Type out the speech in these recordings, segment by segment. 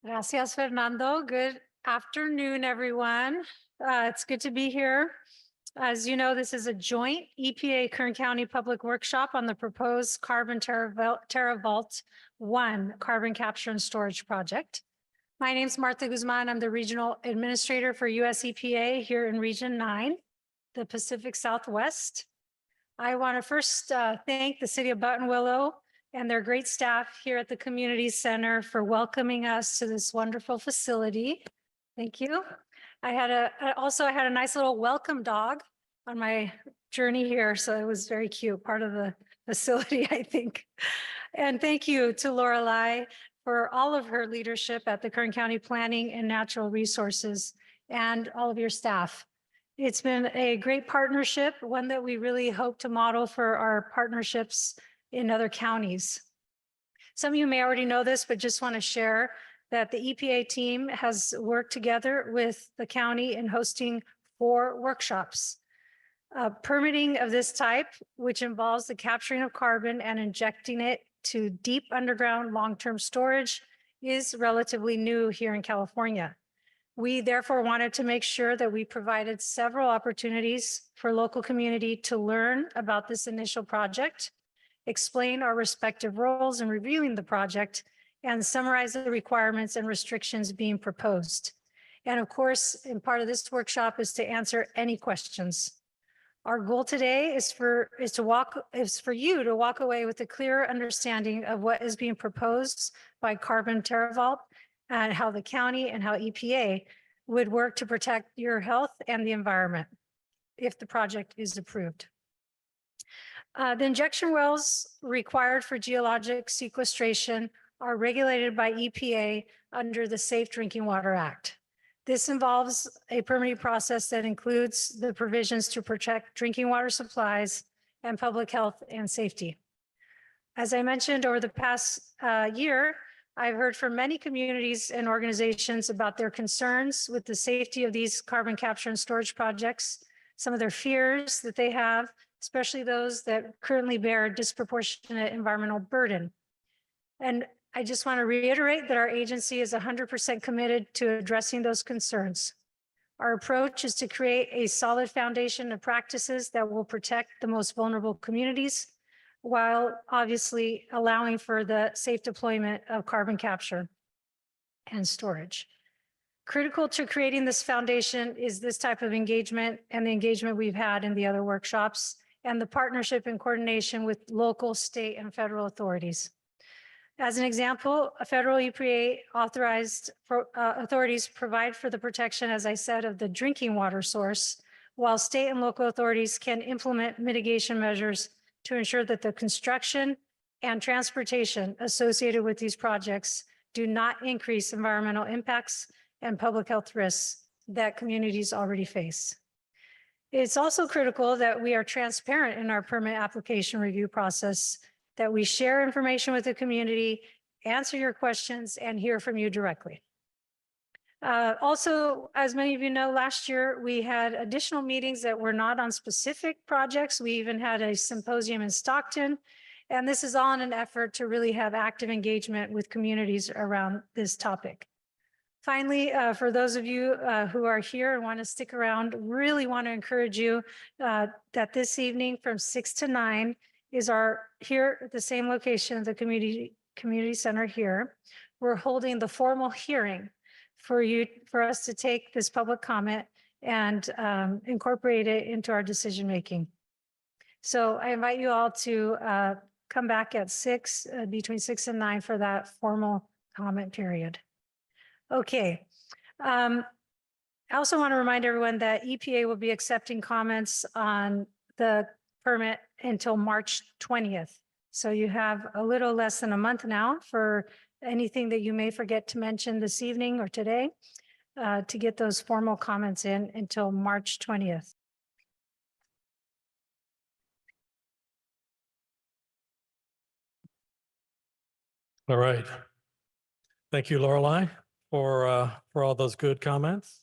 Gracias, Fernando. Good afternoon, everyone. It's good to be here. As you know, this is a joint EPA Kern County Public Workshop on the proposed Carbon TerraVault I carbon capture and storage project. My name is Martha Guzman. I'm the Regional Administrator for US EPA here in Region 9, the Pacific Southwest. I want to first thank the City of Buttonwillow and their great staff here at the Community Center for welcoming us to this wonderful facility. Thank you. I had a nice little welcome dog on my journey here, so it was very cute, part of the facility, I think. And thank you to Lorelei for all of her leadership at the Kern County Planning and Natural Resources and all of your staff. It's been a great partnership, one that we really hope to model for our partnerships in other counties. Some of you may already know this, but just want to share that the EPA team has worked together with the county in hosting 4 workshops. Permitting of this type, which involves the capturing of carbon and injecting it to deep underground long-term storage, is relatively new here in California. We therefore wanted to make sure that we provided several opportunities for local community to learn about this initial project, explain our respective roles in reviewing the project, and summarize the requirements and restrictions being proposed. And of course, in part of this workshop is to answer any questions. Our goal today is for you to walk away with a clear understanding of what is being proposed by Carbon TerraVault and how the county and how EPA would work to protect your health and the environment if the project is approved. The injection wells required for geologic sequestration are regulated by EPA under the Safe Drinking Water Act. This involves a permitting process that includes the provisions to protect drinking water supplies and public health and safety. As I mentioned, over the past year, I've heard from many communities and organizations about their concerns with the safety of these carbon capture and storage projects, some of their fears that they have, especially those that currently bear a disproportionate environmental burden. And I just want to reiterate that our agency is 100% committed to addressing those concerns. Our approach is to create a solid foundation of practices that will protect the most vulnerable communities, while obviously allowing for the safe deployment of carbon capture and storage. Critical to creating this foundation is this type of engagement and the engagement we've had in the other workshops and the partnership and coordination with local, state, and federal authorities. As an example, a federal EPA authorized authorities provide for the protection, as I said, of the drinking water source, while state and local authorities can implement mitigation measures to ensure that the construction and transportation associated with these projects do not increase environmental impacts and public health risks that communities already face. It's also critical that we are transparent in our permit application review process, that we share information with the community, answer your questions, and hear from you directly. Also, as many of you know, last year we had additional meetings that were not on specific projects. We even had a symposium in Stockton, and this is all in an effort to really have active engagement with communities around this topic. Finally, for those of you who are here and want to stick around, really want to encourage you that this evening from 6 to 9 is here at the same location, the community center here. We're holding the formal hearing for us to take this public comment and incorporate it into our decision making. So I invite you all to come back at 6, between 6 and 9 for that formal comment period. Okay. I also want to remind everyone that EPA will be accepting comments on the permit until March 20th. So you have a little less than a month now for anything that you may forget to mention this evening or today to get those formal comments in until March 20th. All right. Thank you, Lorelei, for all those good comments.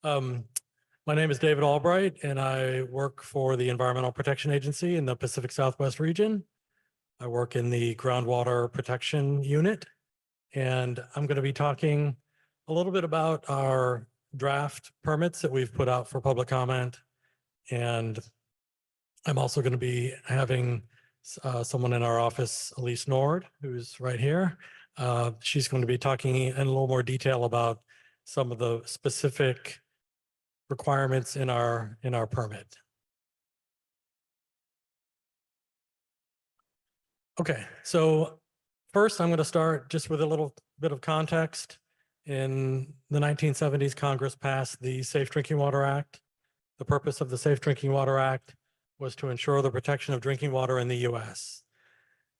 My name is David Albright, and I work for the Environmental Protection Agency in the Pacific Southwest region. I work in the groundwater protection unit. And I'm going to be talking a little bit about our draft permits that we've put out for public comment. And I'm also going to be having someone in our office, Elise Nord, who's right here. She's going to be talking in a little more detail about some of the specific requirements in our permit. Okay, so first I'm going to start just with a little bit of context. In the 1970s, Congress passed the Safe Drinking Water Act. The purpose of the Safe Drinking Water Act was to ensure the protection of drinking water in the US.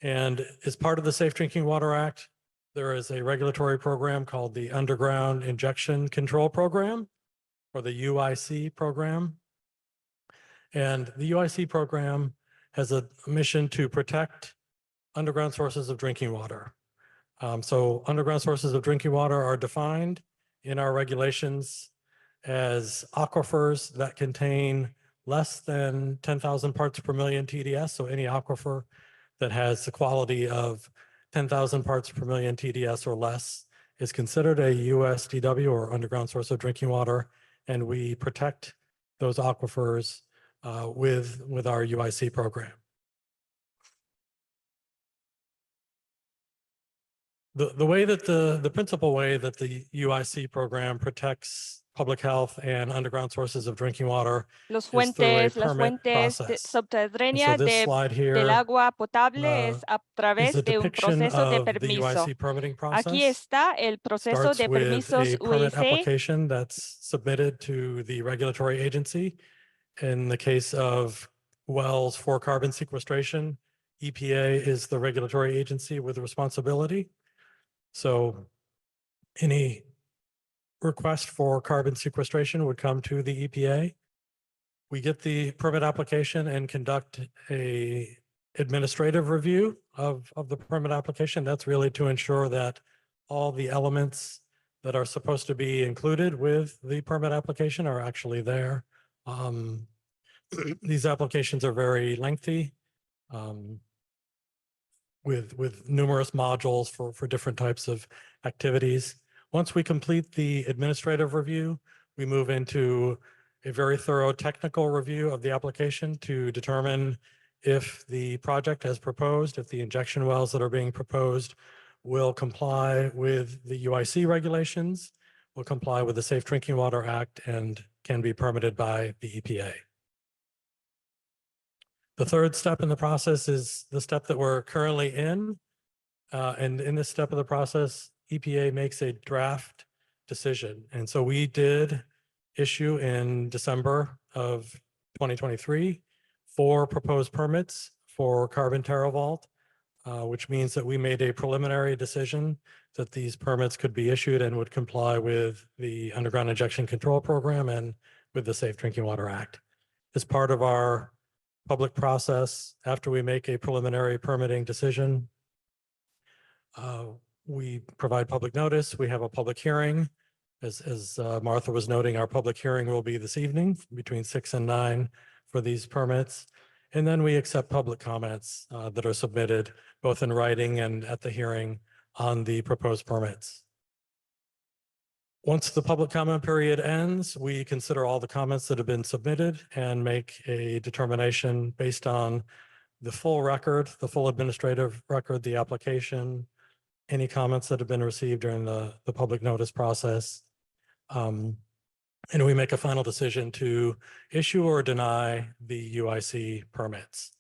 And as part of the Safe Drinking Water Act, there is a regulatory program called the Underground Injection Control Program, or the UIC program. And the UIC program has a mission to protect underground sources of drinking water. So underground sources of drinking water are defined in our regulations as aquifers that contain less than 10,000 parts per million TDS. So any aquifer that has the quality of 10,000 parts per million TDS or less is considered a USDW, or underground source of drinking water. And we protect those aquifers with our UIC program. The way that the principal way that the UIC program protects public health and underground sources of drinking water Las is through a fuentes permit process. subterráneas this slide del here agua potable es a is través a de un depiction proceso de of the permiso. UIC permitting Aquí process. está el proceso Starts de with permisos a permit UIC. application that's submitted to the regulatory agency. In the case of wells for carbon sequestration, EPA is the regulatory agency with responsibility. So any request for carbon sequestration would come to the EPA. We get the permit application and conduct a administrative review of the permit application. That's really to ensure that all the elements that are supposed to be included with the permit application are actually there. These applications are very lengthy, with numerous modules for different types of activities. Once we complete the administrative review, we move into a very thorough technical review of the application to determine if the project as proposed, if the injection wells that are being proposed will comply with the UIC regulations, will comply with the Safe Drinking Water Act, and can be permitted by the EPA. The third step in the process is the step that we're currently in. And in this step of the process, EPA makes a draft decision. And so we did issue in December of 2023 4 proposed permits for Carbon TerraVault, which means that we made a preliminary decision that these permits could be issued and would comply with the Underground Injection Control Program and with the Safe Drinking Water Act. As part of our public process, after we make a preliminary permitting decision, we provide public notice. We have a public hearing. As Martha was noting, our public hearing will be this evening between 6 and 9 for these permits. And then we accept public comments that are submitted both in writing and at the hearing on the proposed permits. Once the public comment period ends, we consider all the comments that have been submitted and make a determination based on the full record, the full administrative record, the application, any comments that have been received during the public notice process. And we make a final decision to issue or deny the UIC permits.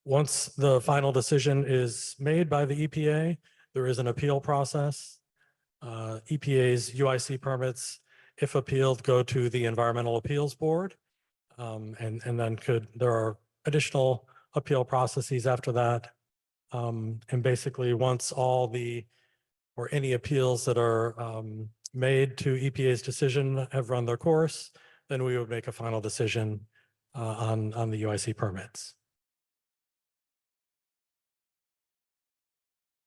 Once the final decision is made by the EPA, there is an appeal process. EPA's UIC permits, if appealed, go to the Environmental Appeals Board. And then there are additional appeal processes after that. And basically once any appeals that are made to EPA's decision have run their course, then we would make a final decision on the UIC permits.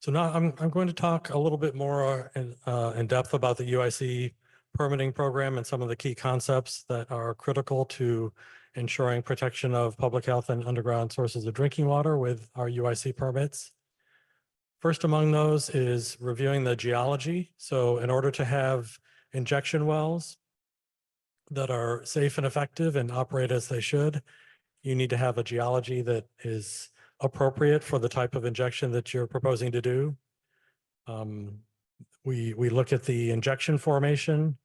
So now I'm going to talk a little bit more in depth about the UIC permitting program and some of the key concepts that are critical to ensuring protection of public health and underground sources of drinking water with our UIC permits. First among those is reviewing the geology. So in order to have injection wells that are safe and effective and operate as they should, you need to have a geology that is appropriate for the type of injection that you're proposing to do. We look at the injection formation,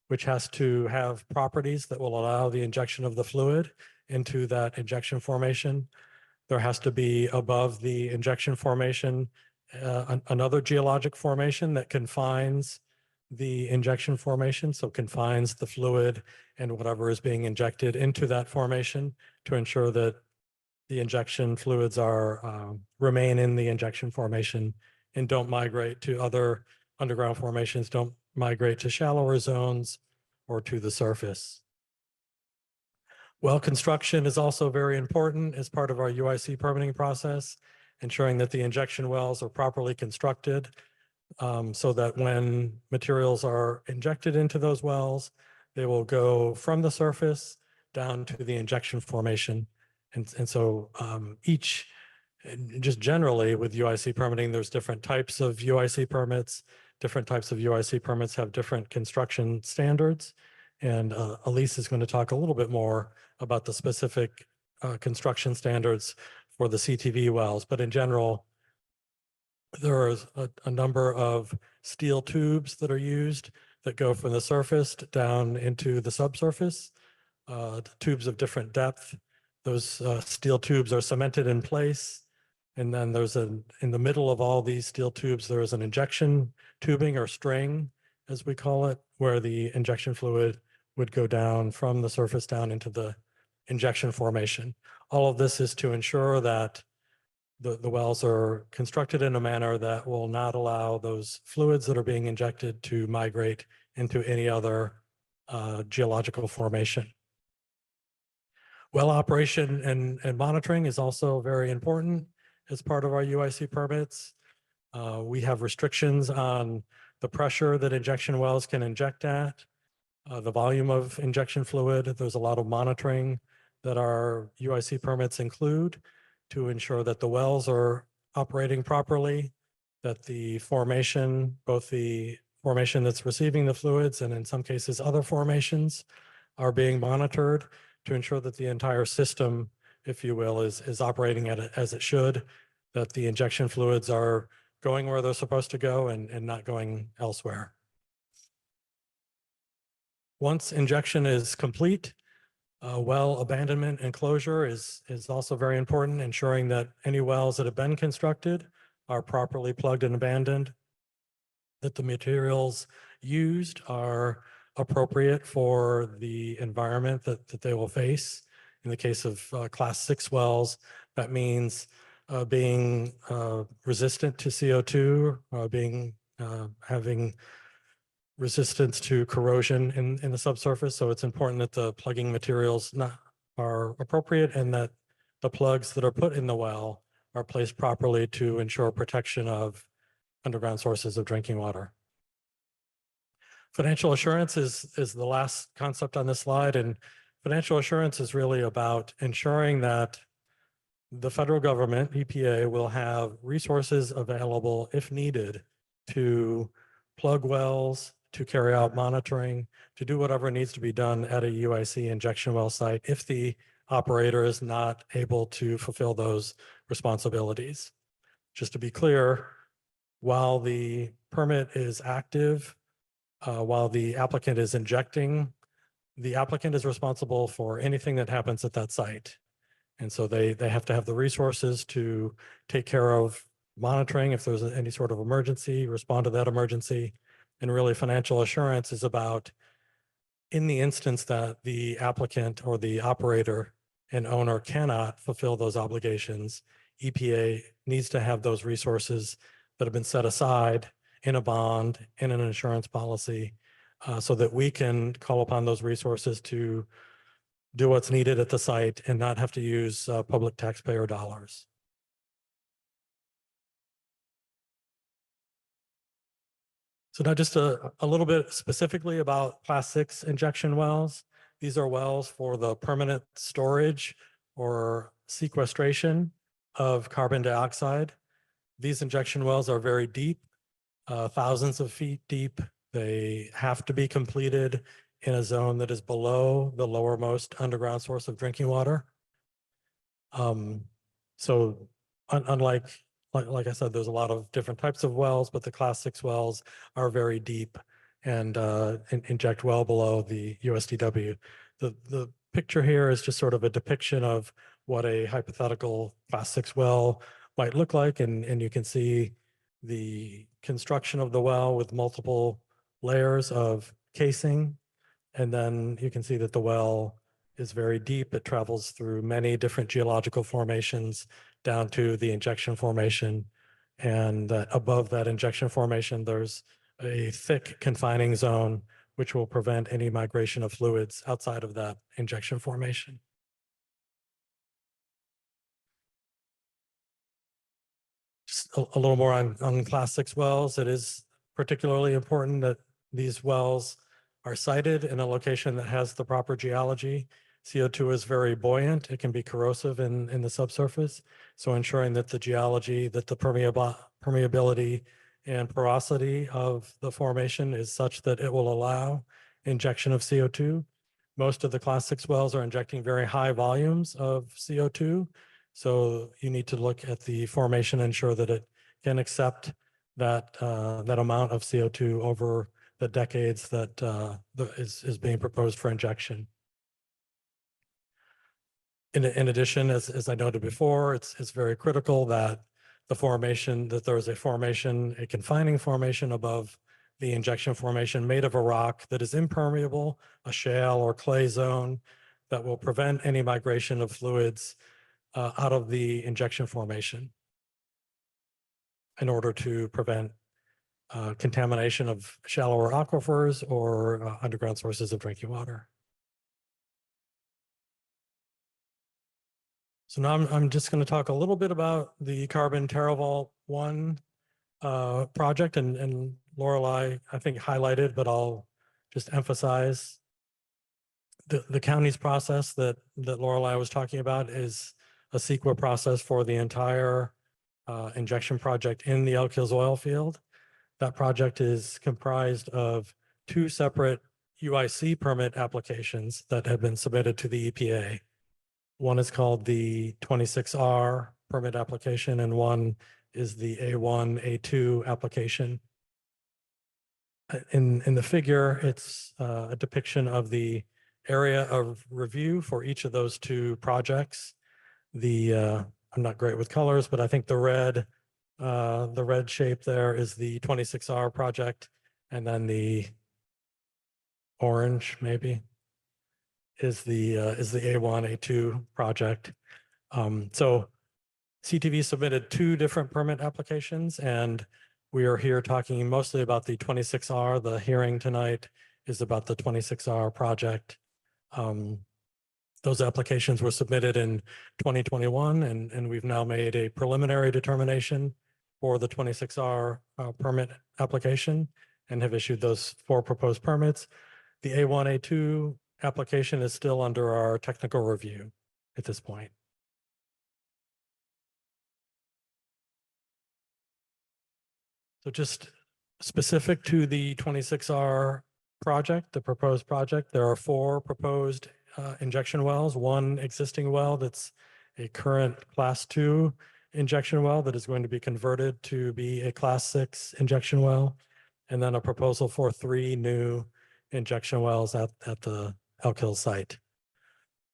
which has to have properties that will allow the injection of the fluid into that injection formation. There has to be above the injection formation another geologic formation that confines the injection formation, so confines the fluid and whatever is being injected into that formation to ensure that the injection fluids are remain in the injection formation and don't migrate to other underground formations, don't migrate to shallower zones or to the surface. Well construction is also very important as part of our UIC permitting process, ensuring that the injection wells are properly constructed so that when materials are injected into those wells, they will go from the surface down to the injection formation. And so just generally with UIC permitting, there's different types of UIC permits. Different types of UIC permits have different construction standards. And Elise is going to talk a little bit more about the specific construction standards for the CTV wells. But in general, there is a number of steel tubes that are used that go from the surface down into the subsurface, tubes of different depth. Those steel tubes are cemented in place. And then in the middle of all these steel tubes, there is an injection tubing or string, as we call it, where the injection fluid would go down from the surface down into the injection formation. All of this is to ensure that the wells are constructed in a manner that will not allow those fluids that are being injected to migrate into any other geological formation. Well operation and monitoring is also very important as part of our UIC permits. We have restrictions on the pressure that injection wells can inject at, the volume of injection fluid. There's a lot of monitoring that our UIC permits include to ensure that the wells are operating properly, that the formation, both the formation that's receiving the fluids and in some cases other formations, are being monitored to ensure that the entire system, if you will, is operating as it should, that the injection fluids are going where they're supposed to go and not going elsewhere. Once injection is complete, well abandonment and closure is also very important, ensuring that any wells that have been constructed are properly plugged and abandoned, that the materials used are appropriate for the environment that they will face. In the case of class 6 wells, that means being resistant to CO2, having resistance to corrosion in the subsurface. So it's important that the plugging materials are appropriate and that the plugs that are put in the well are placed properly to ensure protection of underground sources of drinking water. Financial assurance is the last concept on this slide, and financial assurance is really about ensuring that the federal government, EPA, will have resources available if needed to plug wells, to carry out monitoring, to do whatever needs to be done at a UIC injection well site if the operator is not able to fulfill those responsibilities. Just to be clear, while the permit is active, while the applicant is injecting, the applicant is responsible for anything that happens at that site. And so they have to have the resources to take care of monitoring if there's any sort of emergency, respond to that emergency. And really financial assurance is about, in the instance that the applicant or the operator and owner cannot fulfill those obligations, EPA needs to have those resources that have been set aside in a bond, in an insurance policy, so that we can call upon those resources to do what's needed at the site and not have to use public taxpayer dollars. So now just a little bit specifically about class 6 injection wells. These are wells for the permanent storage or sequestration of carbon dioxide. These injection wells are very deep, thousands of feet deep. They have to be completed in a zone that is below the lowermost underground source of drinking water. So unlike, like I said, there's a lot of different types of wells, but the class 6 wells are very deep and inject well below the USDW. The picture here is just sort of a depiction of what a hypothetical class 6 well might look like. And you can see the construction of the well with multiple layers of casing. And then you can see that the well is very deep. It travels through many different geological formations down to the injection formation. And above that injection formation, there's a thick confining zone, which will prevent any migration of fluids outside of that injection formation. Just a little more on class 6 wells. It is particularly important that these wells are sited in a location that has the proper geology. CO2 is very buoyant. It can be corrosive in the subsurface. So ensuring that the geology, that the permeability and porosity of the formation is such that it will allow injection of CO2. Most of the class 6 wells are injecting very high volumes of CO2. So you need to look at the formation, ensure that it can accept that, that amount of CO2 over the decades that is being proposed for injection. In addition, as I noted before, it's very critical that the formation, that there is a formation, a confining formation above the injection formation made of a rock that is impermeable, a shale or clay zone that will prevent any migration of fluids out of the injection formation in order to prevent contamination of shallower aquifers or underground sources of drinking water. So now I'm just going to talk a little bit about the Carbon TerraVault I project, and Lorelei, I think, highlighted, but I'll just emphasize the county's process that Lorelei was talking about is a CEQA process for the entire injection project in the Elk Hills oil field. That project is comprised of 2 separate UIC permit applications that have been submitted to the EPA. One is called the 26R permit application, and one is the A1, A2 application. In the figure, it's a depiction of the area of review for each of those 2 projects. I'm not great with colors, but I think the red shape there is the 26R project, and then the orange maybe is the A1, A2 project. So CTV submitted 2 different permit applications, and we are here talking mostly about the 26R. The hearing tonight is about the 26R project. Those applications were submitted in 2021, and we've now made a preliminary determination for the 26R permit application and have issued those 4 proposed permits. The A1, A2 application is still under our technical review at this point. So just specific to the 26R project, the proposed project, there are 4 proposed injection wells, 1 existing well that's a current class 2 injection well that is going to be converted to be a class 6 injection well, and then a proposal for 3 new injection wells at the Elk Hills site.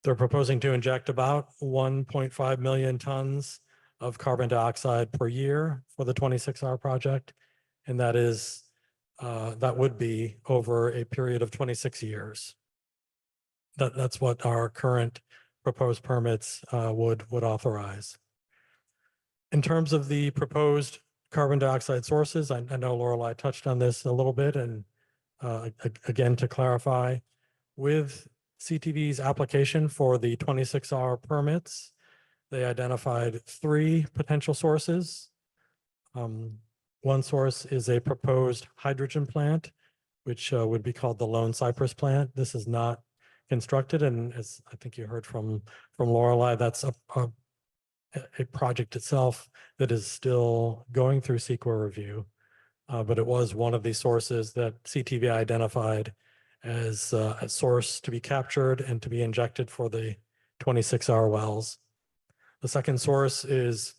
They're proposing to inject about 1.5 million tons of carbon dioxide per year for the 26R project. And that is, that would be over a period of 26 years. That's what our current proposed permits would authorize. In terms of the proposed carbon dioxide sources, I know Lorelei touched on this a little bit, and again, to clarify, with CTV's application for the 26R permits, they identified 3 potential sources. One source is a proposed hydrogen plant, which would be called the Lone Cypress plant. This is not constructed, and as I think you heard from Lorelei, that's a project itself that is still going through CEQA review. But it was one of the sources that CTV identified as a source to be captured and to be injected for the 26R wells. The second source is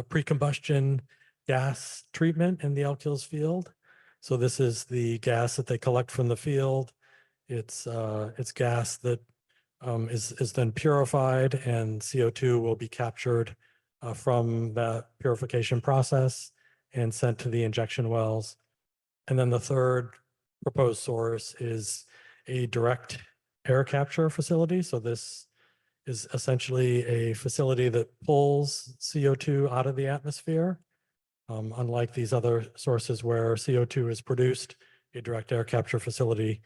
pre-combustion gas treatment in the Elk Hills field. So this is the gas that they collect from the field. It's gas that is then purified, and CO2 will be captured from that purification process and sent to the injection wells. And then the third proposed source is a direct air capture facility. So this is essentially a facility that pulls CO2 out of the atmosphere. Unlike these other sources where CO2 is produced, a direct air capture facility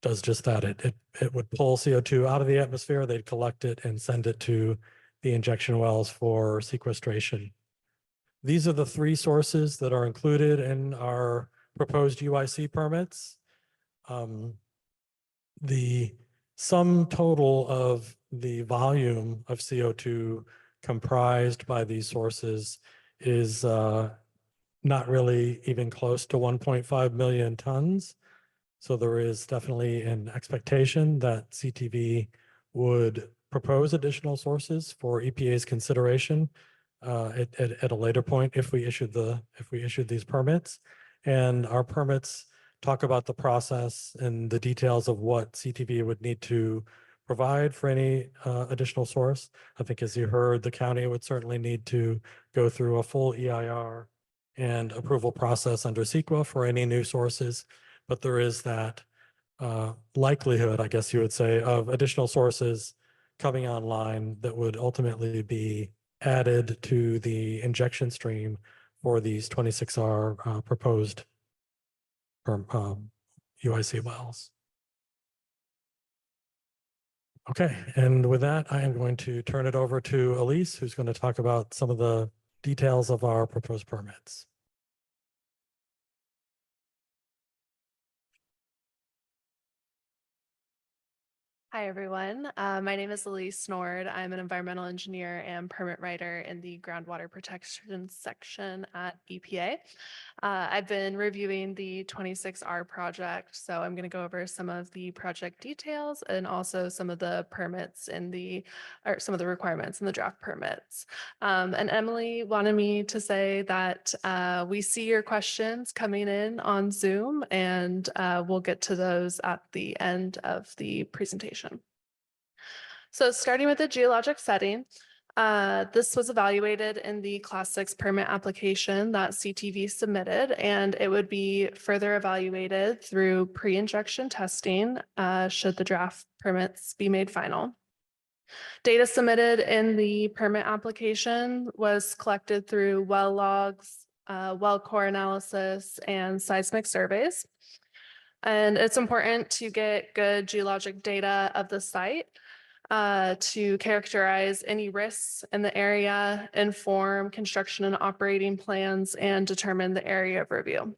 does just that. It would pull CO2 out of the atmosphere, they'd collect it and send it to the injection wells for sequestration. These are the three sources that are included in our proposed UIC permits. The sum total of the volume of CO2 comprised by these sources is not really even close to 1.5 million tons. So there is definitely an expectation that CTV would propose additional sources for EPA's consideration at a later point if we issued these permits. And our permits talk about the process and the details of what CTV would need to provide for any additional source. I think, as you heard, the county would certainly need to go through a full EIR and approval process under CEQA for any new sources. But there is that likelihood, I guess you would say, of additional sources coming online that would ultimately be added to the injection stream for these 26R proposed UIC wells. Okay, and with that, I am going to turn it over to Elise, who's going to talk about some of the details of our proposed permits. Hi, everyone. My name is Elise Nord. I'm an environmental engineer and permit writer in the groundwater protection section at EPA. I've been reviewing the 26R project, so I'm going to go over some of the project details and also some of the permits or some of the requirements in the draft permits. And Emily wanted me to say that we see your questions coming in on Zoom, and we'll get to those at the end of the presentation. So starting with the geologic setting, this was evaluated in the Class 6 permit application that CTV submitted, and it would be further evaluated through pre-injection testing should the draft permits be made final. Data submitted in the permit application was collected through well logs, well core analysis, and seismic surveys. And it's important to get good geologic data of the site to characterize any risks in the area, inform construction and operating plans, and determine the area of review.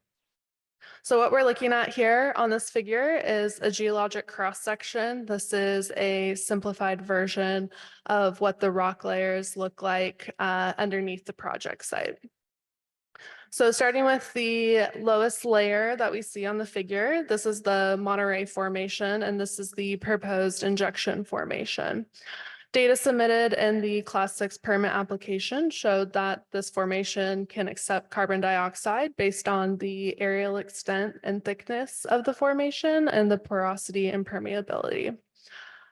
So what we're looking at here on this figure is a geologic cross-section. This is a simplified version of what the rock layers look like underneath the project site. So starting with the lowest layer that we see on the figure, this is the Monterey Formation, and this is the proposed injection formation. Data submitted in the Class 6 permit application showed that this formation can accept carbon dioxide based on the areal extent and thickness of the formation and the porosity and permeability.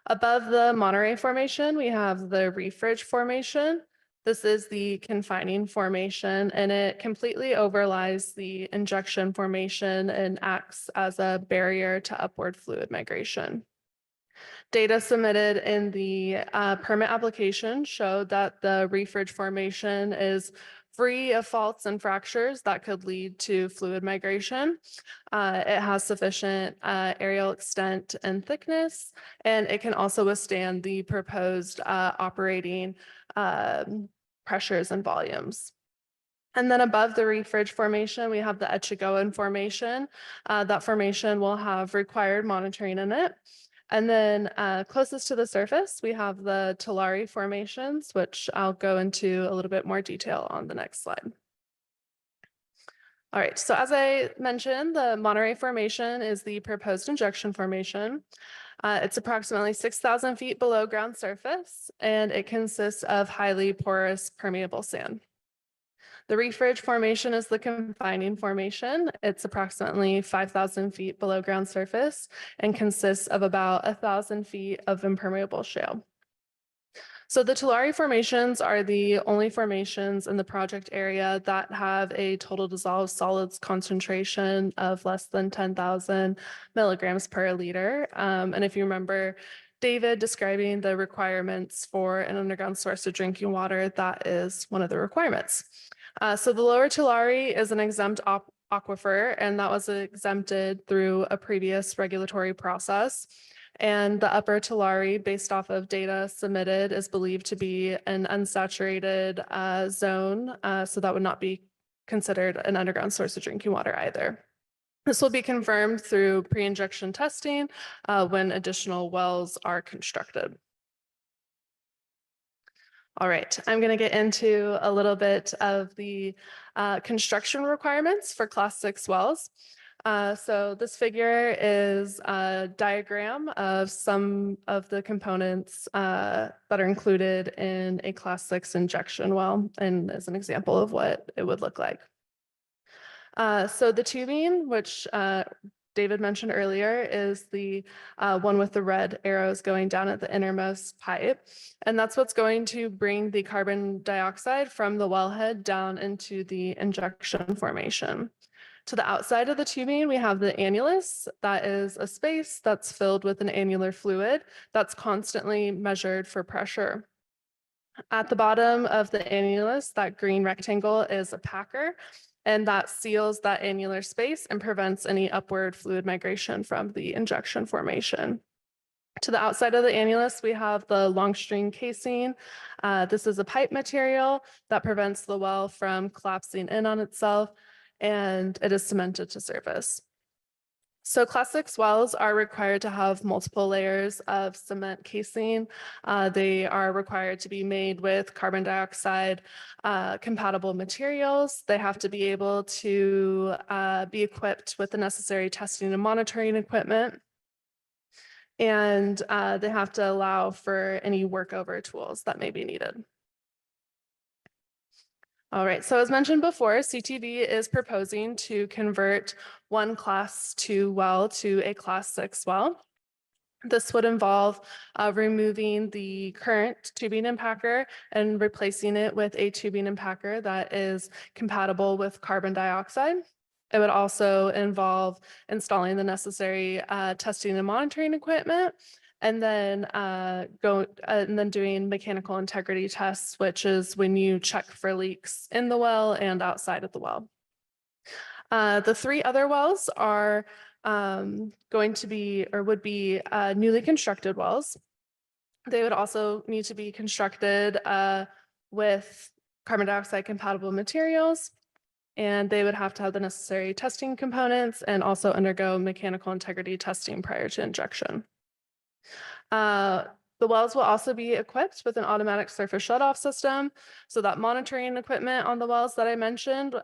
Above the Monterey Formation, we have the Reef Ridge Formation. This is the confining formation, and it completely overlies the injection formation and acts as a barrier to upward fluid migration. Data submitted in the permit application showed that the Reef Ridge Formation is free of faults and fractures that could lead to fluid migration. It has sufficient areal extent and thickness, and it can also withstand the proposed operating pressures and volumes. And then above the Reef Ridge Formation, we have the Etchigoan Formation. That formation will have required monitoring in it. And then closest to the surface, we have the Tulare formations, which I'll go into a little bit more detail on the next slide. All right, so as I mentioned, the Monterey Formation is the proposed injection formation. It's approximately 6,000 feet below ground surface, and it consists of highly porous permeable sand. The Reef Ridge Formation is the confining formation. It's approximately 5,000 feet below ground surface and consists of about 1,000 feet of impermeable shale. So the Tulare formations are the only formations in the project area that have a total dissolved solids concentration of less than 10,000 milligrams per liter. And if you remember David describing the requirements for an underground source of drinking water, that is one of the requirements. So the lower Tulare is an exempt aquifer, and that was exempted through a previous regulatory process. And the upper Tulare, based off of data submitted, is believed to be an unsaturated zone. So that would not be considered an underground source of drinking water either. This will be confirmed through pre-injection testing when additional wells are constructed. All right, I'm going to get into a little bit of the construction requirements for Class 6 wells. So this figure is a diagram of some of the components that are included in a Class 6 injection well, and as an example of what it would look like. So the tubing, which David mentioned earlier, is the one with the red arrows going down at the innermost pipe. And that's what's going to bring the carbon dioxide from the wellhead down into the injection formation. To the outside of the tubing, we have the annulus. That is a space that's filled with an annular fluid that's constantly measured for pressure. At the bottom of the annulus, that green rectangle is a packer, and that seals that annular space and prevents any upward fluid migration from the injection formation. To the outside of the annulus, we have the long string casing. This is a pipe material that prevents the well from collapsing in on itself, and it is cemented to surface. So Class 6 wells are required to have multiple layers of cement casing. They are required to be made with carbon dioxide compatible materials. They have to be able to be equipped with the necessary testing and monitoring equipment. And they have to allow for any workover tools that may be needed. All right, so as mentioned before, CTV is proposing to convert one Class 2 well to a Class 6 well. This would involve removing the current tubing and packer and replacing it with a tubing and packer that is compatible with carbon dioxide. It would also involve installing the necessary testing and monitoring equipment, and then doing mechanical integrity tests, which is when you check for leaks in the well and outside of the well. The three other wells are going to be or would be newly constructed wells. They would also need to be constructed with carbon dioxide compatible materials, and they would have to have the necessary testing components and also undergo mechanical integrity testing prior to injection. The wells will also be equipped with an automatic surface shutoff system. So that monitoring equipment on the wells that I mentioned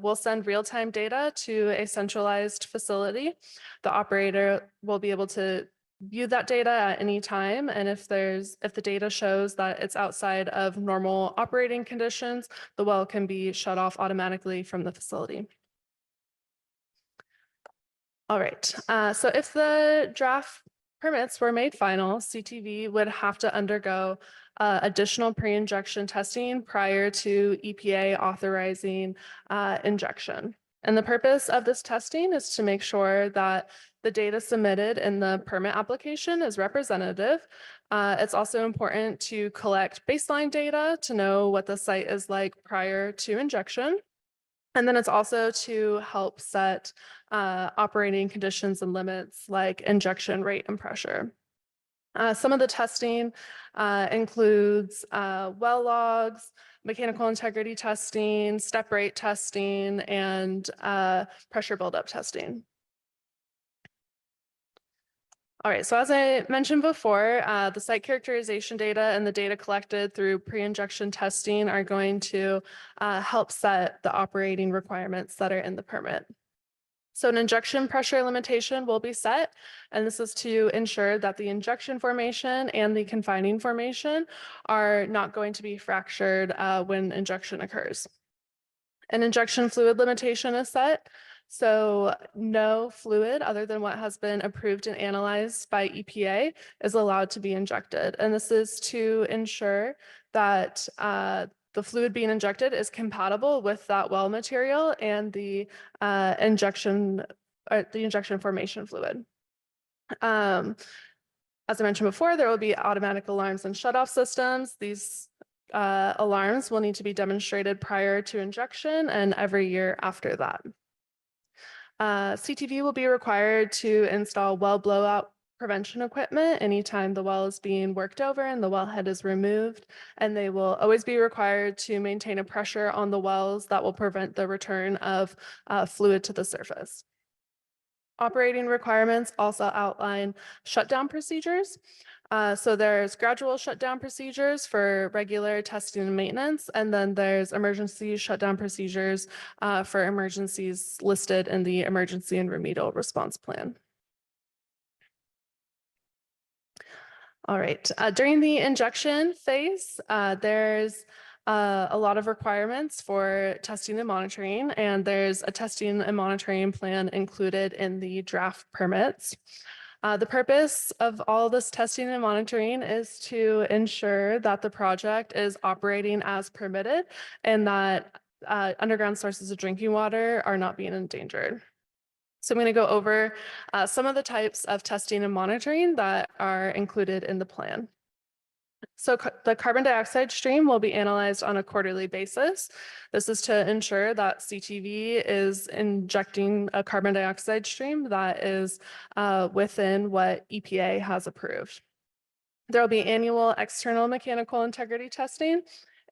will send real-time data to a centralized facility. The operator will be able to view that data at any time. And if the data shows that it's outside of normal operating conditions, the well can be shut off automatically from the facility. All right, so if the draft permits were made final, CTV would have to undergo additional pre-injection testing prior to EPA authorizing injection. And the purpose of this testing is to make sure that the data submitted in the permit application is representative. It's also important to collect baseline data to know what the site is like prior to injection. And then it's also to help set operating conditions and limits like injection rate and pressure. Some of the testing includes well logs, mechanical integrity testing, step rate testing, and pressure buildup testing. All right, so as I mentioned before, the site characterization data and the data collected through pre-injection testing are going to help set the operating requirements that are in the permit. So an injection pressure limitation will be set, and this is to ensure that the injection formation and the confining formation are not going to be fractured when injection occurs. An injection fluid limitation is set. So no fluid other than what has been approved and analyzed by EPA is allowed to be injected. And this is to ensure that the fluid being injected is compatible with that well material and the injection formation fluid. As I mentioned before, there will be automatic alarms and shutoff systems. These alarms will need to be demonstrated prior to injection and every year after that. CTV will be required to install well blowout prevention equipment anytime the well is being worked over and the wellhead is removed, and they will always be required to maintain a pressure on the wells that will prevent the return of fluid to the surface. Operating requirements also outline shutdown procedures. So there's gradual shutdown procedures for regular testing and maintenance, and then there's emergency shutdown procedures for emergencies listed in the emergency and remedial response plan. All right, during the injection phase, there's a lot of requirements for testing and monitoring, and there's a testing and monitoring plan included in the draft permits. The purpose of all this testing and monitoring is to ensure that the project is operating as permitted and that underground sources of drinking water are not being endangered. So I'm going to go over some of the types of testing and monitoring that are included in the plan. So the carbon dioxide stream will be analyzed on a quarterly basis. This is to ensure that CTV is injecting a carbon dioxide stream that is within what EPA has approved. There will be annual external mechanical integrity testing,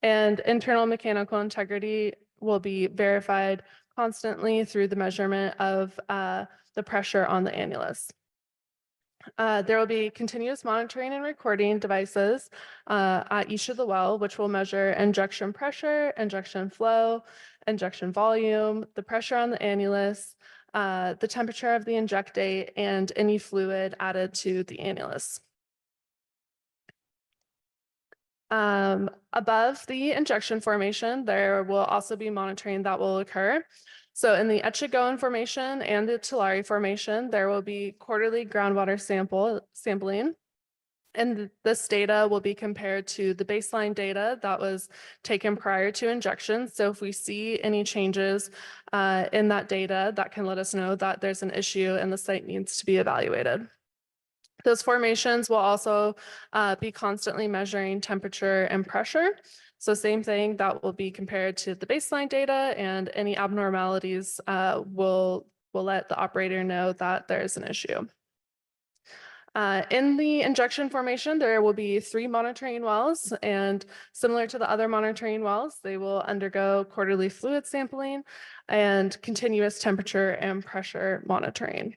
and internal mechanical integrity will be verified constantly through the measurement of the pressure on the annulus. There will be continuous monitoring and recording devices at each of the well, which will measure injection pressure, injection flow, injection volume, the pressure on the annulus, the temperature of the injectate, and any fluid added to the annulus. Above the injection formation, there will also be monitoring that will occur. So in the Etchigoan formation and the Tulare formation, there will be quarterly groundwater sampling. And this data will be compared to the baseline data that was taken prior to injection. So if we see any changes in that data, that can let us know that there's an issue and the site needs to be evaluated. Those formations will also be constantly measuring temperature and pressure. So same thing, that will be compared to the baseline data, and any abnormalities will let the operator know that there's an issue. In the injection formation, there will be 3 monitoring wells, and similar to the other monitoring wells, they will undergo quarterly fluid sampling and continuous temperature and pressure monitoring.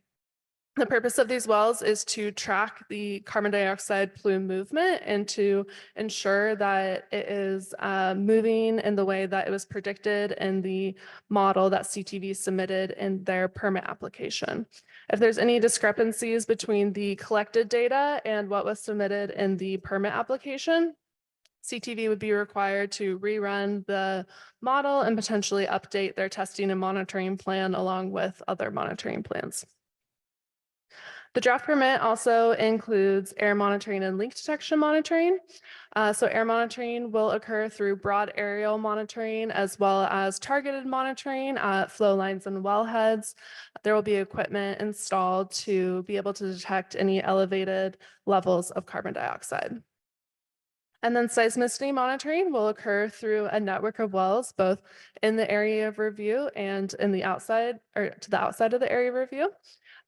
The purpose of these wells is to track the carbon dioxide plume movement and to ensure that it is moving in the way that it was predicted in the model that CTV submitted in their permit application. If there's any discrepancies between the collected data and what was submitted in the permit application, CTV would be required to rerun the model and potentially update their testing and monitoring plan along with other monitoring plans. The draft permit also includes air monitoring and leak detection monitoring. So air monitoring will occur through broad aerial monitoring as well as targeted monitoring at flow lines and wellheads. There will be equipment installed to be able to detect any elevated levels of carbon dioxide. And then seismicity monitoring will occur through a network of wells, both in the area of review and in the outside or to the outside of the area of review.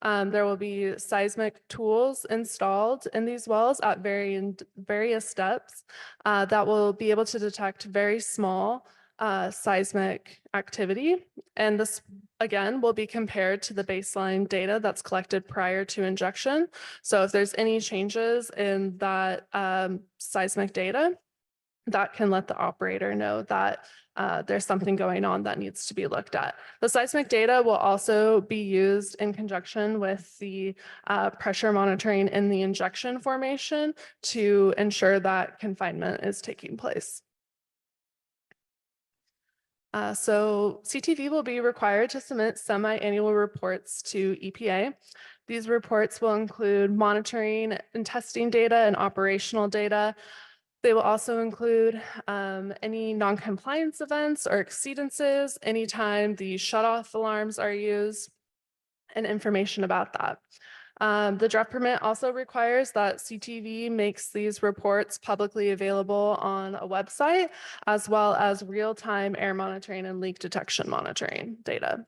There will be seismic tools installed in these wells at various steps that will be able to detect very small seismic activity. And this, again, will be compared to the baseline data that's collected prior to injection. So if there's any changes in that seismic data, that can let the operator know that there's something going on that needs to be looked at. The seismic data will also be used in conjunction with the pressure monitoring in the injection formation to ensure that confinement is taking place. So CTV will be required to submit semi-annual reports to EPA. These reports will include monitoring and testing data and operational data. They will also include any non-compliance events or exceedances anytime the shutoff alarms are used, and information about that. The draft permit also requires that CTV makes these reports publicly available on a website, as well as real-time air monitoring and leak detection monitoring data.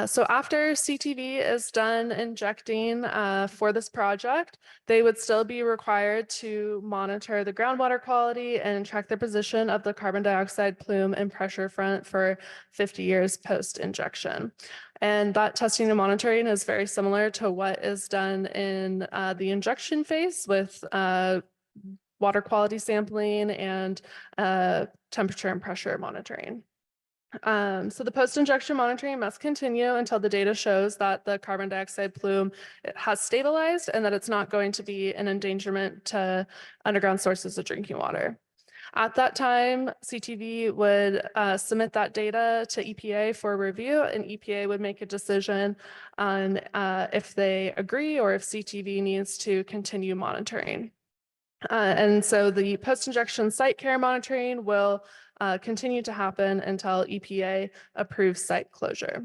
So after CTV is done injecting for this project, they would still be required to monitor the groundwater quality and track the position of the carbon dioxide plume and pressure front for 50 years post-injection. And that testing and monitoring is very similar to what is done in the injection phase with water quality sampling and temperature and pressure monitoring. So the post-injection monitoring must continue until the data shows that the carbon dioxide plume has stabilized and that it's not going to be an endangerment to underground sources of drinking water. At that time, CTV would submit that data to EPA for review, and EPA would make a decision on if they agree or if CTV needs to continue monitoring. And so the post-injection site care monitoring will continue to happen until EPA approves site closure.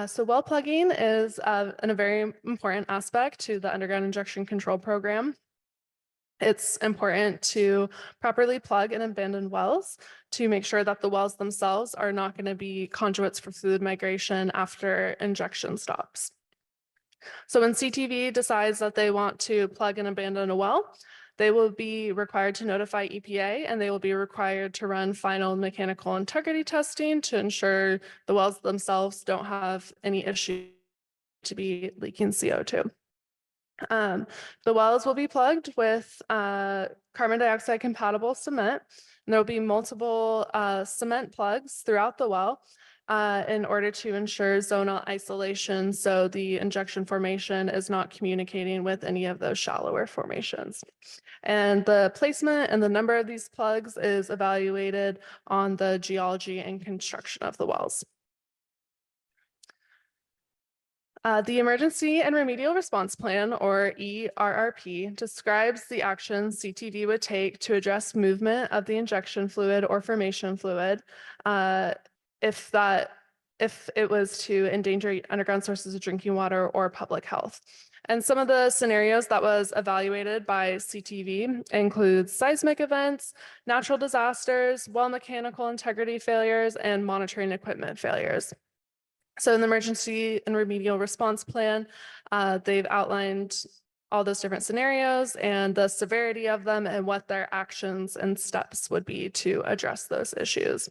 So well plugging is a very important aspect to the underground injection control program. It's important to properly plug and abandon wells to make sure that the wells themselves are not going to be conduits for fluid migration after injection stops. So when CTV decides that they want to plug and abandon a well, they will be required to notify EPA, and they will be required to run final mechanical integrity testing to ensure the wells themselves don't have any issue to be leaking CO2. The wells will be plugged with carbon dioxide compatible cement, and there will be multiple cement plugs throughout the well in order to ensure zonal isolation, so the injection formation is not communicating with any of those shallower formations. And the placement and the number of these plugs is evaluated on the geology and construction of the wells. The Emergency and Remedial Response Plan, or ERRP, describes the actions CTV would take to address movement of the injection fluid or formation fluid if it was to endanger underground sources of drinking water or public health. And some of the scenarios that was evaluated by CTV include seismic events, natural disasters, well mechanical integrity failures, and monitoring equipment failures. So in the Emergency and Remedial Response Plan, they've outlined all those different scenarios and the severity of them and what their actions and steps would be to address those issues.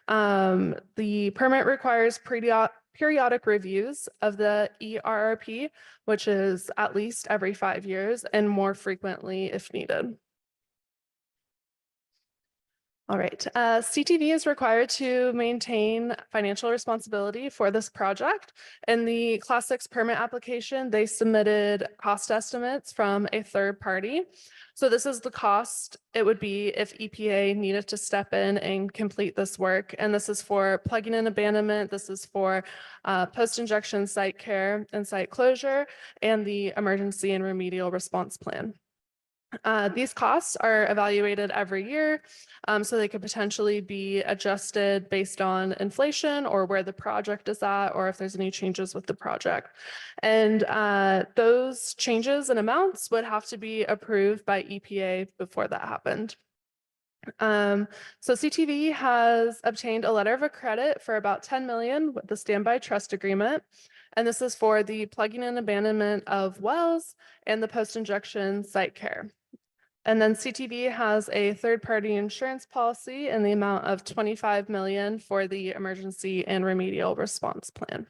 The permit requires periodic reviews of the ERRP, which is at least every 5 years and more frequently if needed. All right, CTV is required to maintain financial responsibility for this project. In the Class 6 permit application, they submitted cost estimates from a third party. So this is the cost it would be if EPA needed to step in and complete this work. And this is for plugging and abandonment. This is for post-injection site care and site closure, and the Emergency and Remedial Response Plan. These costs are evaluated every year, so they could potentially be adjusted based on inflation or where the project is at, or if there's any changes with the project. And those changes and amounts would have to be approved by EPA before that happened. So CTV has obtained a letter of credit for about 10 million with the standby trust agreement. And this is for the plugging and abandonment of wells and the post-injection site care. And then CTV has a third-party insurance policy in the amount of 25 million for the emergency and remedial response plan.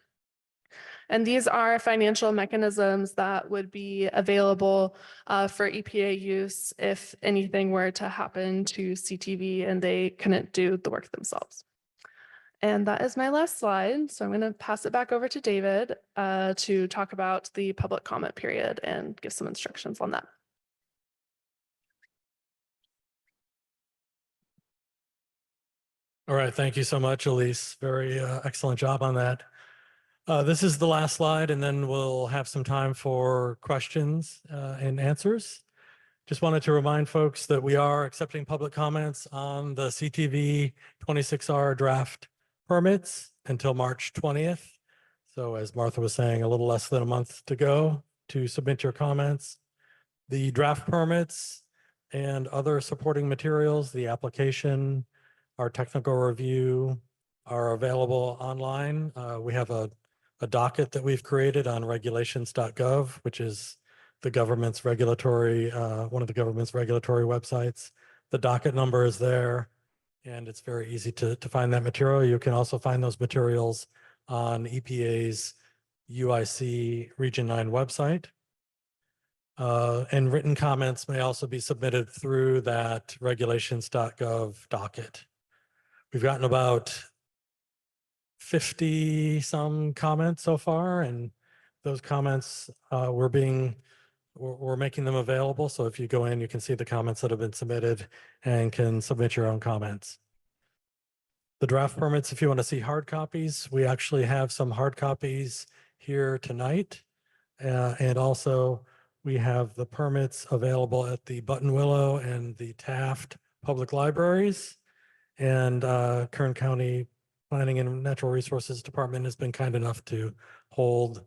And these are financial mechanisms that would be available for EPA use if anything were to happen to CTV and they couldn't do the work themselves. And that is my last slide. So I'm going to pass it back over to David to talk about the public comment period and give some instructions on that. All right, thank you so much, Elise. Very excellent job on that. This is the last slide, and then we'll have some time for questions and answers. Just wanted to remind folks that we are accepting public comments on the CTV 26R draft permits until March 20th. So as Martha was saying, a little less than a month to go to submit your comments. The draft permits and other supporting materials, the application, our technical review are available online. We have a docket that we've created on regulations.gov, which is the government's regulatory, one of the government's regulatory websites. The docket number is there, and it's very easy to find that material. You can also find those materials on EPA's UIC Region 9 website. And written comments may also be submitted through that regulations.gov docket. We've gotten about 50 some comments so far, and those comments we're making them available. So if you go in, you can see the comments that have been submitted and can submit your own comments. The draft permits, if you want to see hard copies, we actually have some hard copies here tonight. And also we have the permits available at the Buttonwillow and the Taft Public Libraries. And Kern County Planning and Natural Resources Department has been kind enough to hold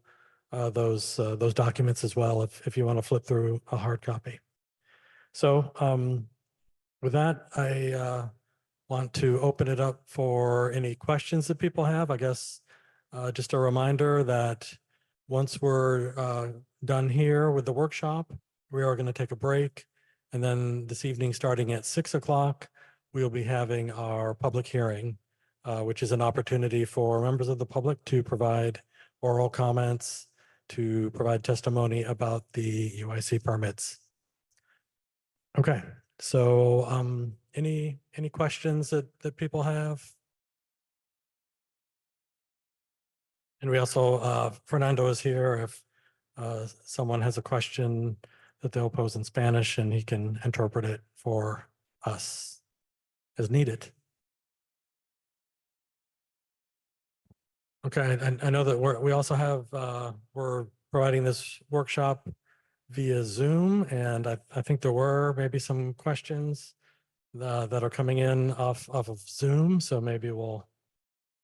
those documents as well if you want to flip through a hard copy. So with that, I want to open it up for any questions that people have. I guess just a reminder that once we're done here with the workshop, we are going to take a break. And then this evening, starting at 6 o'clock, we'll be having our public hearing, which is an opportunity for members of the public to provide oral comments, to provide testimony about the UIC permits. Okay, so any questions that people have? And we also, Fernando is here if someone has a question that they'll pose in Spanish, and he can interpret it for us as needed. Okay, I know that we also have, we're providing this workshop via Zoom, and I think there were maybe some questions that are coming in off of Zoom, so maybe we'll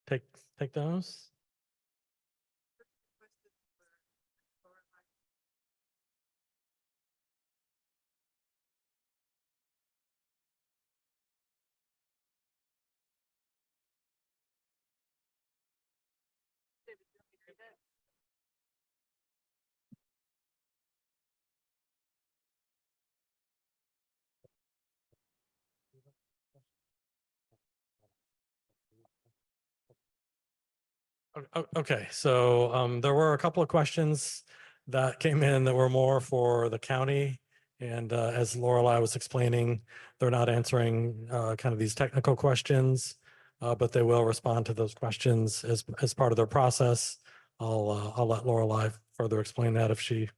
take those. Okay, so there were a couple of questions that came in that were more for the county. And as Lorelei was explaining, they're not answering kind of these technical questions, but they will respond to those questions as part of their process. I'll let Lorelei further explain that if she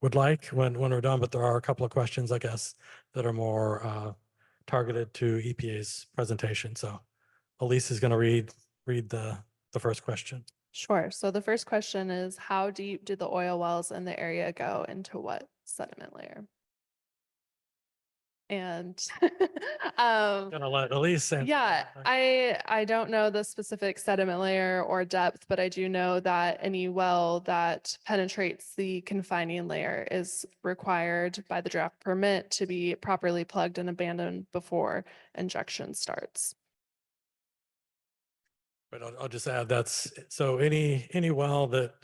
would like when we're done, but there are a couple of questions, I guess, that are more targeted to EPA's presentation. So Elise is going to read the first question. Sure. So the first question is, how deep do the oil wells in the area go into what sediment layer? And Gonna let Elise answer. yeah, I don't know the specific sediment layer or depth, but I do know that any well that penetrates the confining layer is required by the draft permit to be properly plugged and abandoned before injection starts. But I'll just add so any well that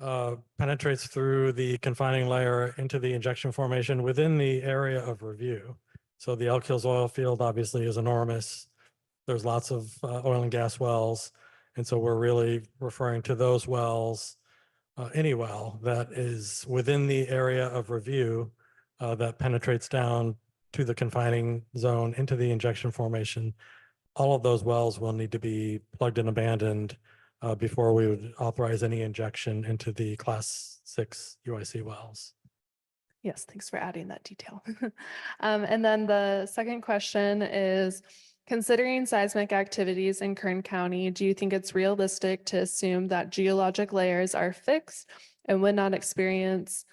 penetrates through the confining layer into the injection formation within the area of review. So the Elk Hills oil field obviously is enormous. There's lots of oil and gas wells. And so we're really referring to those wells, any well that is within the area of review that penetrates down to the confining zone into the injection formation. All of those wells will need to be plugged and abandoned before we would authorize any injection into the Class 6 UIC wells. Yes, thanks for adding that detail. And then the second question is, considering seismic activities in Kern County, do you think it's realistic to assume that geologic layers are fixed and would not experience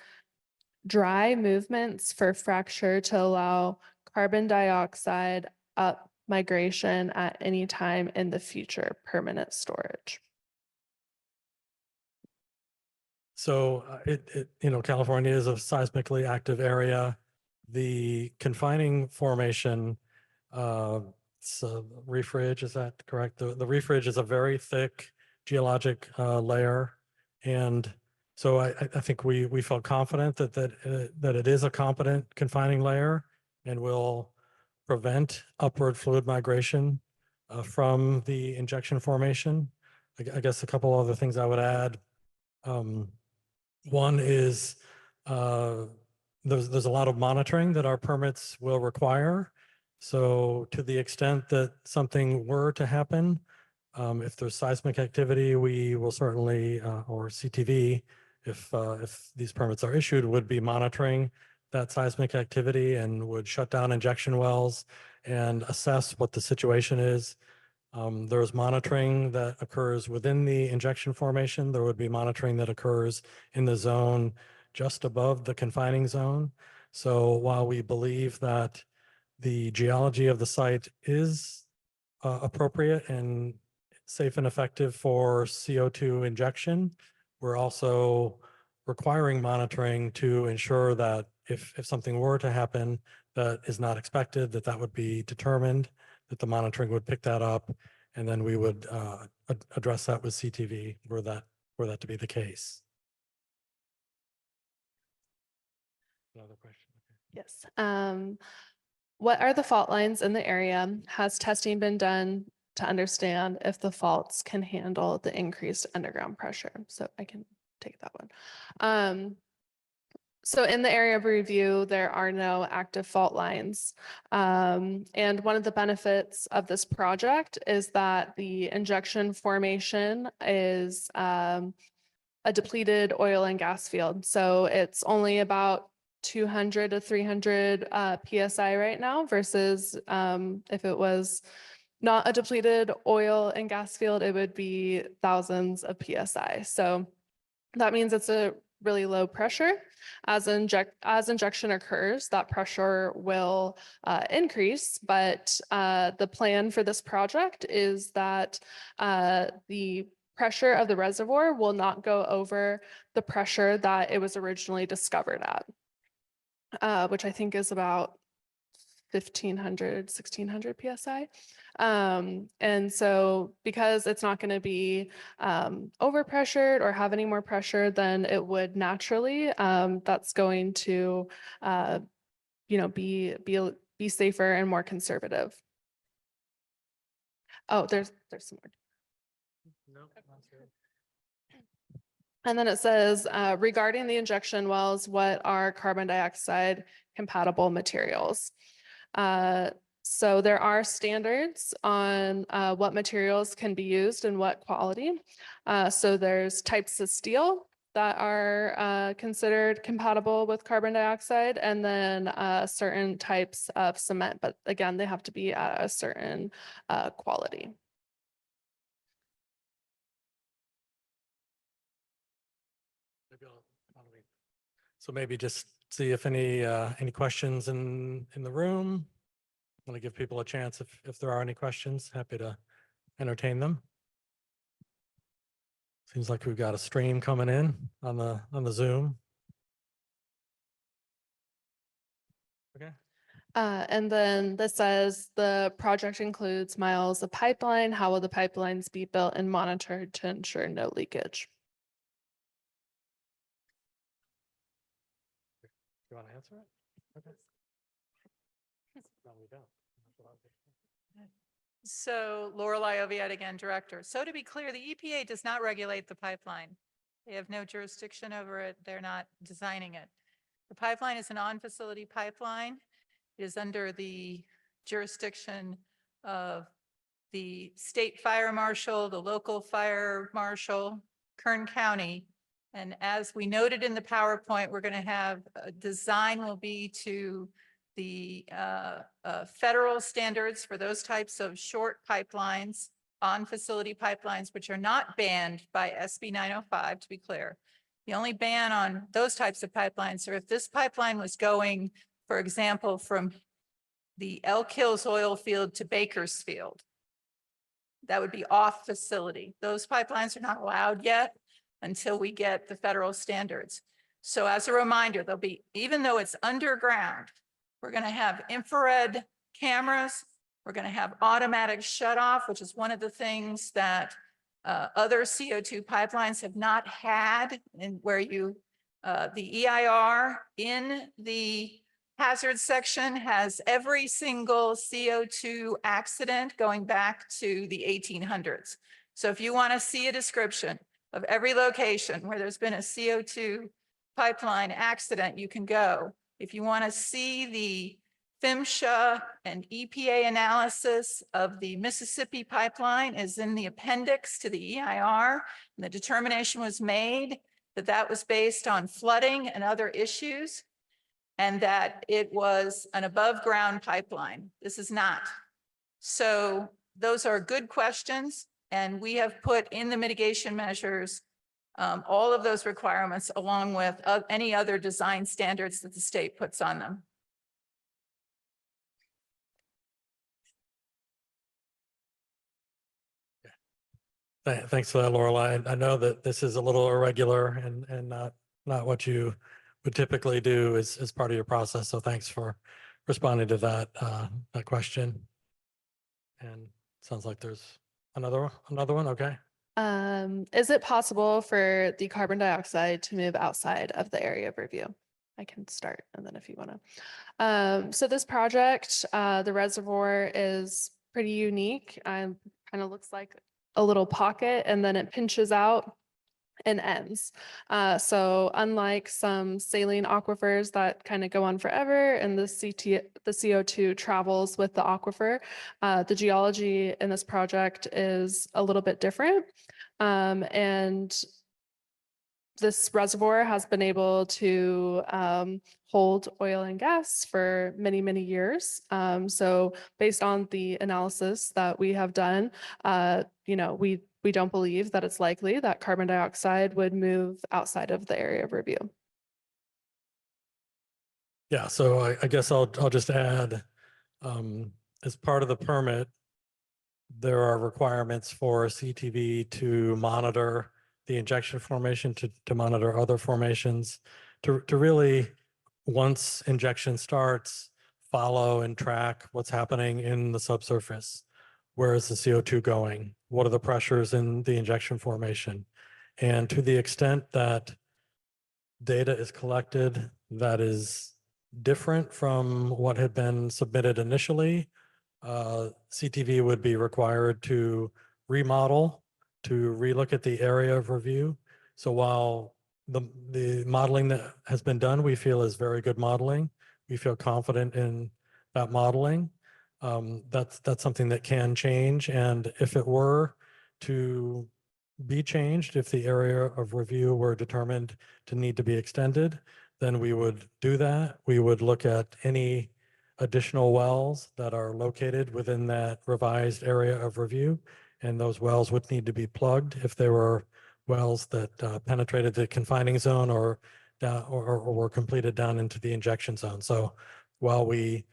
dry movements for fracture to allow carbon dioxide up migration at any time in the future permanent storage? So California is a seismically active area. The confining formation, it's a reef ridge, is that correct? The reef ridge is a very thick geologic layer. And so I think we felt confident that it is a competent confining layer and will prevent upward fluid migration from the injection formation. I guess a couple other things I would add. One is there's a lot of monitoring that our permits will require. So to the extent that something were to happen, if there's seismic activity, we will certainly, or CTV, if these permits are issued, would be monitoring that seismic activity and would shut down injection wells and assess what the situation is. There's monitoring that occurs within the injection formation. There would be monitoring that occurs in the zone just above the confining zone. So while we believe that the geology of the site is appropriate and safe and effective for CO2 injection, we're also requiring monitoring to ensure that if something were to happen that is not expected, that would be determined, that the monitoring would pick that up, and then we would address that with CTV were that to be the case. Another question. Yes. What are the fault lines in the area? Has testing been done to understand if the faults can handle the increased underground pressure? So I can take that one. So in the area of review, there are no active fault lines. And one of the benefits of this project is that the injection formation is a depleted oil and gas field. So it's only about 200 to 300 PSI right now versus if it was not a depleted oil and gas field, it would be thousands of PSI. So that means it's a really low pressure. As injection occurs, that pressure will increase, but the plan for this project is that the pressure of the reservoir will not go over the pressure that it was originally discovered at, which I think is about 1,500, 1,600 PSI. And so because it's not going to be overpressured or have any more pressure than it would naturally, that's going to, be safer and more conservative. Oh, there's some more. No, that's good. And then it says, regarding the injection wells, what are carbon dioxide compatible materials? So there are standards on what materials can be used and what quality. So there's types of steel that are considered compatible with carbon dioxide, and then certain types of cement, but again, they have to be at a certain quality. So maybe just see if any questions in the room. I want to give people a chance if there are any questions. Happy to entertain them. Seems like we've got a stream coming in on the Zoom. Okay. And then this says the project includes miles of pipeline. How will the pipelines be built and monitored to ensure no leakage? you want to answer it? Okay. No, we don't. That's what I was thinking. So Lorelei Oviatt again, Director. So to be clear, the EPA does not regulate the pipeline. They have no jurisdiction over it. They're not designing it. The pipeline is an on-facility pipeline. It is under the jurisdiction of the state fire marshal, the local fire marshal, Kern County. And as we noted in the PowerPoint, we're going to have a design will be to the federal standards for those types of short pipelines, on facility pipelines, which are not banned by SB 905, to be clear. The only ban on those types of pipelines are if this pipeline was going, for example, from the Elk Hills oil field to Bakersfield. That would be off facility. Those pipelines are not allowed yet until we get the federal standards. So as a reminder, there'll be, even though it's underground, we're going to have infrared cameras. We're going to have automatic shutoff, which is one of the things that other CO2 pipelines have not had, and where you, the EIR in the hazard section has every single CO2 accident going back to the 1800s. So if you want to see a description of every location where there's been a CO2 pipeline accident, you can go. If you want to see the PHMSA and EPA analysis of the Mississippi pipeline is in the appendix to the EIR. And the determination was made that that was based on flooding and other issues, and that it was an above ground pipeline. This is not. So those are good questions. And we have put in the mitigation measures all of those requirements along with any other design standards that the state puts on them. Thanks for that, Lorelei. I know that this is a little irregular and not what you would typically do as part of your process. So thanks for responding to that question. And sounds like there's another one. Okay. Is it possible for the carbon dioxide to move outside of the area of review? I can start, and then if you want to. So this project, the reservoir is pretty unique. Kind of looks like a little pocket, and then it pinches out and ends. So unlike some saline aquifers that kind of go on forever and the CO2 travels with the aquifer, the geology in this project is a little bit different. And this reservoir has been able to hold oil and gas for many, many years. So based on the analysis that we have done, we don't believe that it's likely that carbon dioxide would move outside of the area of review. Yeah, so I guess I'll just add, as part of the permit, there are requirements for CTV to monitor the injection formation, to monitor other formations, to really, once injection starts, follow and track what's happening in the subsurface. Where is the CO2 going? What are the pressures in the injection formation? And to the extent that data is collected that is different from what had been submitted initially, CTV would be required to remodel, to relook at the area of review. So while the modeling that has been done, we feel is very good modeling, we feel confident in that modeling. That's something that can change. And if it were to be changed, if the area of review were determined to need to be extended, then we would do that. We would look at any additional wells that are located within that revised area of review. And those wells would need to be plugged if there were wells that penetrated the confining zone or were completed down into the injection zone. So while we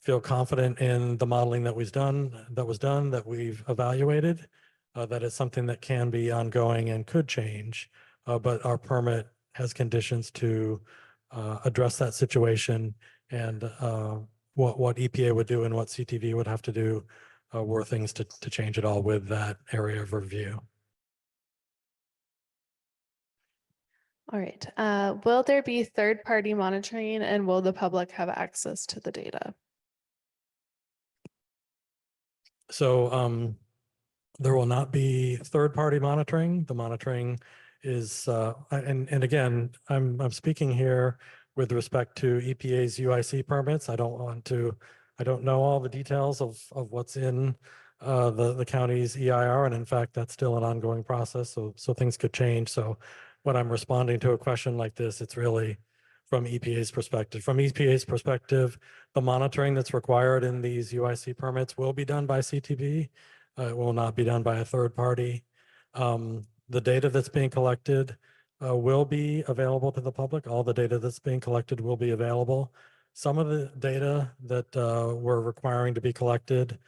feel confident in the modeling that was done, that we've evaluated, that is something that can be ongoing and could change, but our permit has conditions to address that situation, and what EPA would do and what CTV would have to do were things to change it all with that area of review. All right. Will there be third-party monitoring and will the public have access to the data? So there will not be third-party monitoring. The monitoring is, and again, I'm speaking here with respect to EPA's UIC permits. I don't know all the details of what's in the county's EIR, and in fact, that's still an ongoing process. So things could change. So when I'm responding to a question like this, it's really from EPA's perspective. From EPA's perspective, the monitoring that's required in these UIC permits will be done by CTV. It will not be done by a third party. The data that's being collected will be available to the public. All the data that's being collected will be available. Some of the data that we're requiring to be collected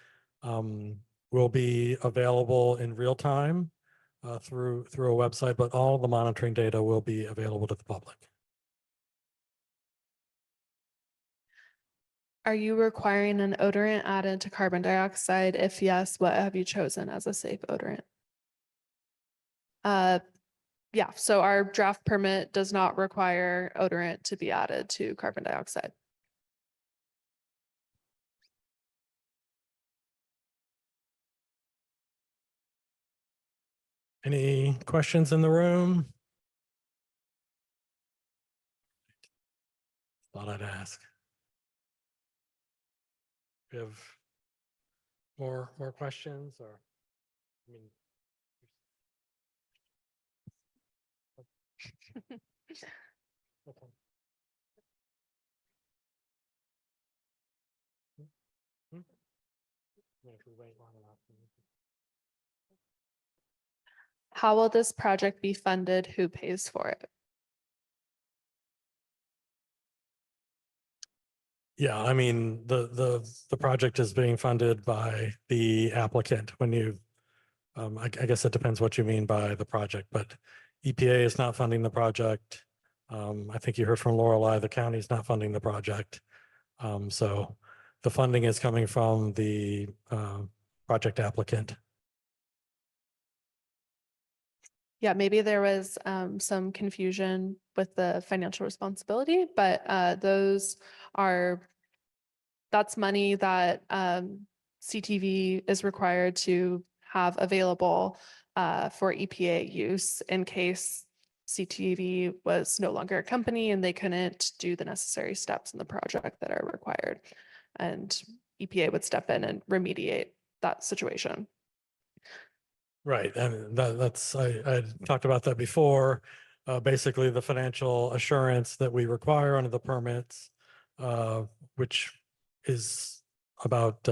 will be available in real time through a website, but all the monitoring data will be available to the public. Are you requiring an odorant added to carbon dioxide? If yes, what have you chosen as a safe odorant? Yeah, so our draft permit does not require odorant to be added to carbon dioxide. Any questions in the room? Thought I'd ask. We have more questions, or I mean, okay. Yeah, if we wait long enough. How will this project be funded? Who pays for it? Yeah, I mean, the project is being funded by the applicant. When you, I guess it depends what you mean by the project, but EPA is not funding the project. I think you heard from Lorelei, the county is not funding the project. So the funding is coming from the project applicant. Yeah, maybe there was some confusion with the financial responsibility, but that's money that CTV is required to have available for EPA use in case CTV was no longer a company and they couldn't do the necessary steps in the project that are required. And EPA would step in and remediate that situation. Right, and I talked about that before. Basically, the financial assurance that we require under the permits, which is about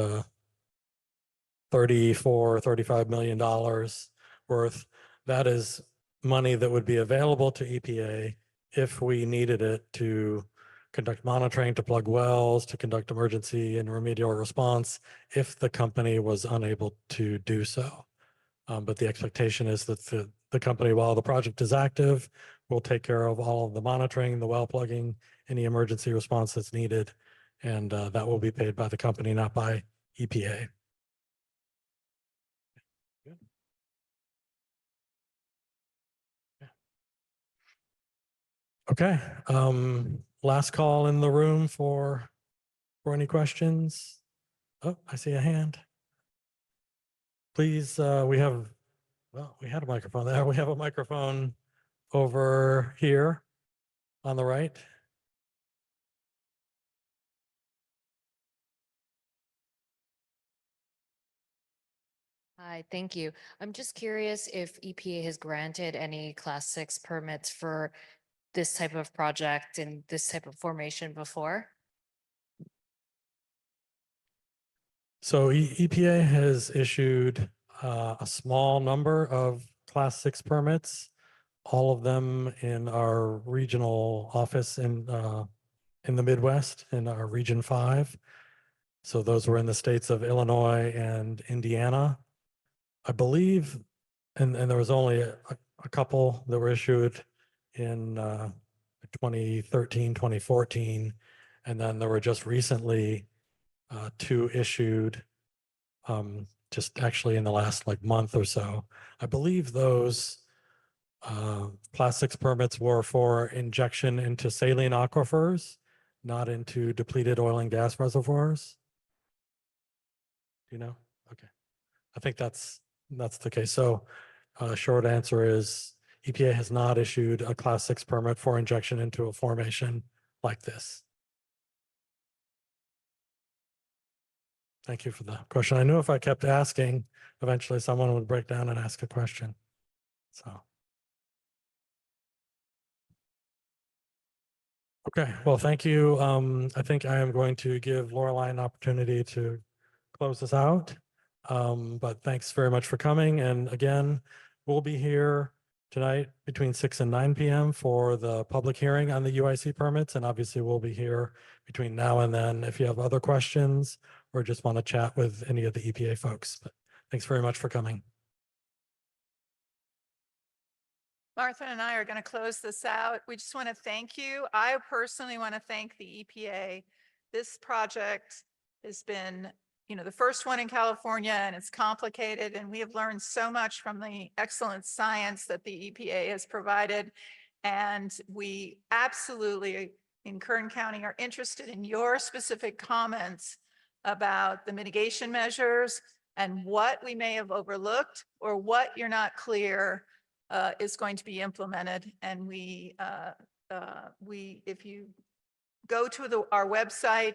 $35 million worth. That is money that would be available to EPA if we needed it to conduct monitoring, to plug wells, to conduct emergency and remedial response if the company was unable to do so. But the expectation is that the company, while the project is active, will take care of all of the monitoring, the well plugging, any emergency response that's needed. And that will be paid by the company, not by EPA. Good. Yeah. Okay. Last call in the room for any questions. Oh, I see a hand. Please, we had a microphone there. We have a microphone over here on the right. Hi, thank you. I'm just curious if EPA has granted any Class 6 permits for this type of project and this type of formation before? So EPA has issued a small number of Class 6 permits, all of them in our regional office in the Midwest, in our Region 5. So those were in the states of Illinois and Indiana. I believe, and there was only a couple that were issued in 2013, 2014. And then there were just recently 2 issued just actually in the last month or so. I believe those Class 6 permits were for injection into saline aquifers, not into depleted oil and gas reservoirs. Do you know? Okay. I think that's the case. So short answer is EPA has not issued a Class 6 permit for injection into a formation like this. Thank you for the question. I knew if I kept asking, eventually someone would break down and ask a question. So. Okay, well, thank you. I think I am going to give Lorelei an opportunity to close this out. But thanks very much for coming. And again, we'll be here tonight between 6 and 9 p.m. for the public hearing on the UIC permits. And obviously we'll be here between now and then if you have other questions or just want to chat with any of the EPA folks. But thanks very much for coming. Martha and I are going to close this out. We just want to thank you. I personally want to thank the EPA. This project has been, the first one in California, and it's complicated, and we have learned so much from the excellent science that the EPA has provided. And we absolutely, in Kern County, are interested in your specific comments about the mitigation measures and what we may have overlooked or what you're not clear is going to be implemented. And if you go to our website,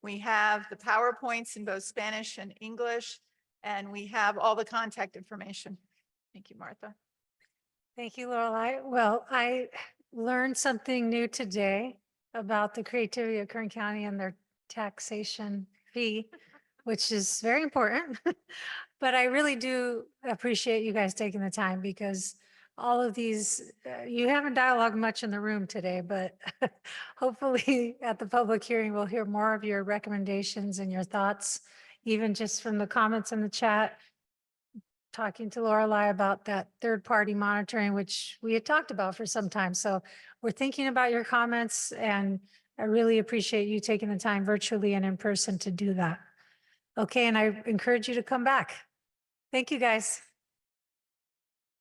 we have the PowerPoints in both Spanish and English, and we have all the contact information. Thank you, Martha. Thank you, Lorelei. Well, I learned something new today about the creativity of Kern County and their taxation fee, which is very important. But I really do appreciate you guys taking the time, because all of these, you haven't dialogued much in the room today, but hopefully at the public hearing, we'll hear more of your recommendations and your thoughts, even just from the comments in the chat. Talking to Lorelei about that third-party monitoring, which we had talked about for some time. So we're thinking about your comments, and I really appreciate you taking the time virtually and in person to do that. Okay, and I encourage you to come back. Thank you, guys.